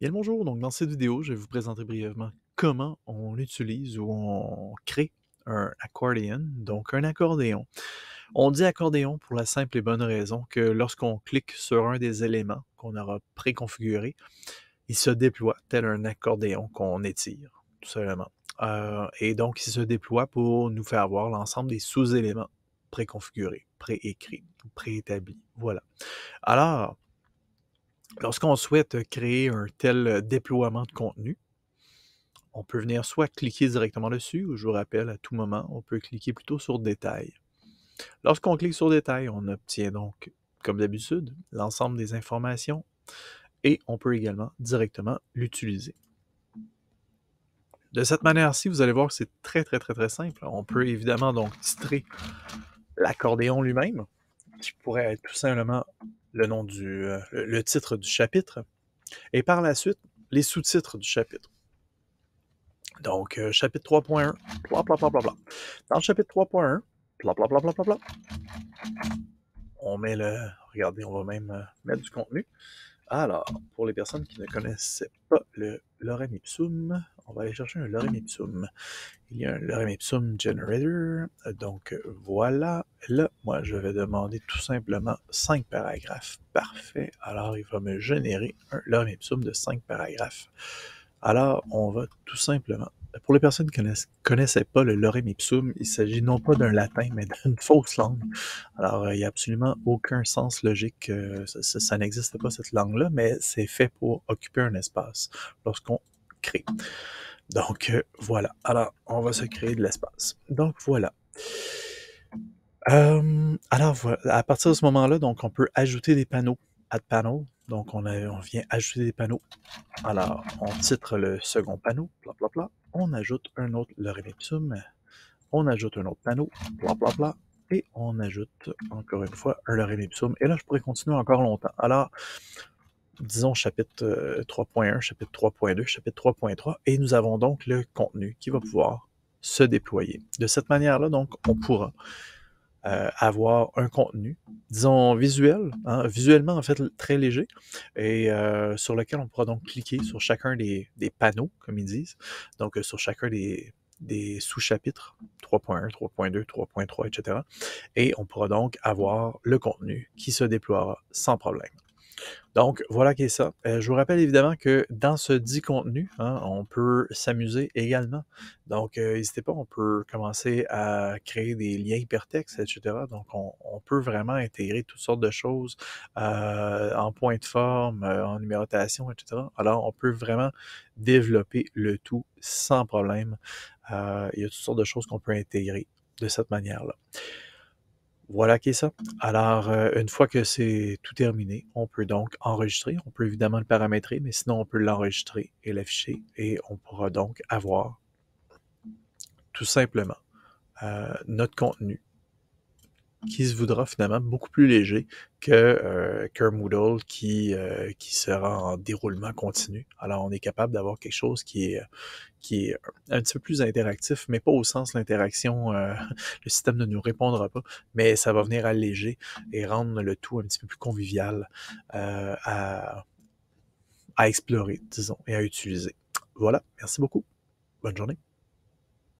Bien le bonjour, donc dans cette vidéo, je vais vous présenter brièvement comment on utilise ou on crée un accordion, donc un accordéon. On dit accordéon pour la simple et bonne raison que lorsqu'on clique sur un des éléments qu'on aura préconfiguré, il se déploie tel un accordéon qu'on étire, tout simplement. Et donc, il se déploie pour nous faire voir l'ensemble des sous-éléments préconfigurés, préécrits, préétablis. Voilà. Alors, lorsqu'on souhaite créer un tel déploiement de contenu, on peut venir soit cliquer directement dessus, ou je vous rappelle, à tout moment, on peut cliquer plutôt sur Détails. Lorsqu'on clique sur Détails, on obtient donc, comme d'habitude, l'ensemble des informations et on peut également directement l'utiliser. De cette manière-ci, vous allez voir que c'est très simple. On peut évidemment donc titrer l'accordéon lui-même, qui pourrait être tout simplement le nom le titre du chapitre, et par la suite, les sous-titres du chapitre. Donc, chapitre 3.1, bla bla bla bla bla. Dans le chapitre 3.1, bla bla bla bla bla bla, on met regardez, on va même mettre du contenu. Alors, pour les personnes qui ne connaissaient pas le lorem ipsum, on va aller chercher un lorem ipsum. Il y a un lorem ipsum generator, donc voilà. Là, moi, je vais demander tout simplement 5 paragraphes. Parfait. Alors, il va me générer un lorem ipsum de 5 paragraphes. Alors, on va tout simplement. Pour les personnes qui ne connaissaient pas le lorem ipsum, il s'agit non pas d'un latin, mais d'une fausse langue. Alors, il n'y a absolument aucun sens logique. Ça n'existe pas, cette langue-là, mais c'est fait pour occuper un espace lorsqu'on crée. Donc, voilà. Alors, on va se créer de l'espace. Donc, voilà. Alors, voilà. À partir de ce moment-là, donc, on peut ajouter des panneaux. Add panel. Donc, on vient ajouter des panneaux. Alors, on titre le second panneau, bla bla bla. On ajoute un autre lorem ipsum. On ajoute un autre panneau, bla bla bla. Et on ajoute encore une fois un lorem ipsum. Et là, je pourrais continuer encore longtemps. Alors, disons chapitre 3.1, chapitre 3.2, chapitre 3.3, et nous avons donc le contenu qui va pouvoir se déployer. De cette manière-là, donc, on pourra avoir un contenu, disons visuel, hein, visuellement en fait très léger, et sur lequel on pourra donc cliquer sur chacun des panneaux, comme ils disent, donc sur chacun des sous-chapitres, 3.1, 3.2, 3.3, etc. Et on pourra donc avoir le contenu qui se déploiera sans problème. Donc, voilà qui est ça. Je vous rappelle évidemment que dans ce dit contenu, hein, on peut s'amuser également. Donc, n'hésitez pas, on peut commencer à créer des liens hypertextes, etc. Donc, on peut vraiment intégrer toutes sortes de choses en point de forme, en numérotation, etc. Alors, on peut vraiment développer le tout sans problème. Il y a toutes sortes de choses qu'on peut intégrer de cette manière-là. Voilà qui est ça. Alors, une fois que c'est tout terminé, on peut donc enregistrer. On peut évidemment le paramétrer, mais sinon on peut l'enregistrer et l'afficher et on pourra donc avoir tout simplement notre contenu qui se voudra finalement beaucoup plus léger qu'un Moodle qui sera en déroulement continu. Alors, on est capable d'avoir quelque chose qui est un petit peu plus interactif, mais pas au sens l'interaction, le système ne nous répondra pas, mais ça va venir alléger et rendre le tout un petit peu plus convivial euh, à, à explorer, disons, et à utiliser. Voilà, merci beaucoup. Bonne journée.